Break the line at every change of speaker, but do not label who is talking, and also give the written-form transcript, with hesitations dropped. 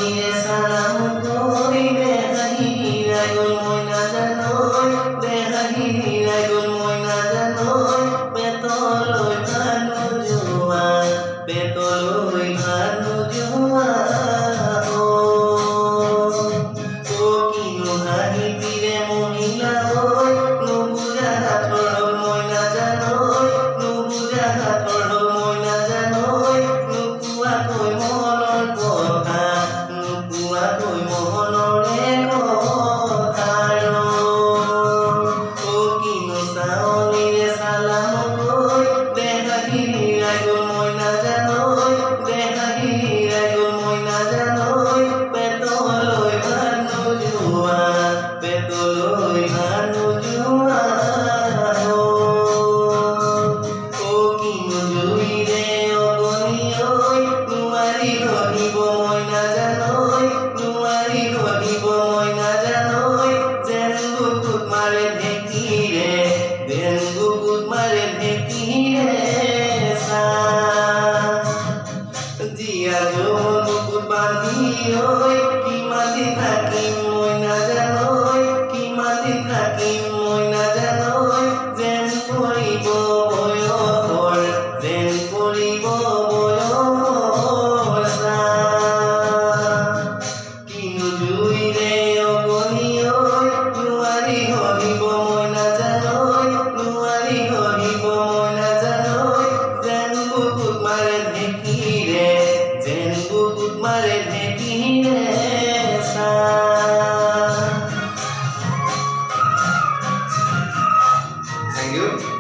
নিরে সালাম কই বেহাহি রাগুল ময়না জানই বেহাহি রাগুল ময়না জানই বেতলই ভানু জোয়ার বেতলই ভানু জোয়ার ও কিনো হাহি তীরে মহিলা ওই নুবুজা হাতর ময়না জানই নুবুজা হাতর ময়না জানই নুকুয়া কই মনৰ কথা নুকুয়া কই মনৰে কথা ও কিনো চাৱনিৰে সালাম কই বেহাহি ৰাগুল ময়না জানই বেহাহি ৰাগুল ময়না জানই পেটলৈ ভানু জোৱাৰ পেটলৈ ভানু জোৱাৰ ও কিনো জুইৰে অগনি ঐ নোৱাৰি ধৰিব ময়না জানই নোৱাৰি ধৰিব ময়না জানই যেন বুকুত মাৰে ঢেঁকীৰে যেন বুকুত মাৰে ঢেঁকীৰে জিয়া বুকুত বান্ধি ঐ কিমান দিন থাকিম ময়না জানই কিমান দিন থাকিম ময়না জানই যেন পৰিব বয়সৰ যেন পৰিব বয়সৰ কিনো জুইৰে অগনি ঐ নোৱাৰি ধৰিব ময়না জানই নোৱাৰি ধৰিব ময়না জানই যেন বুকুত মাৰে ঢেঁকীৰে যেন বুকুত মাৰে ঢেঁকীৰে Thank you.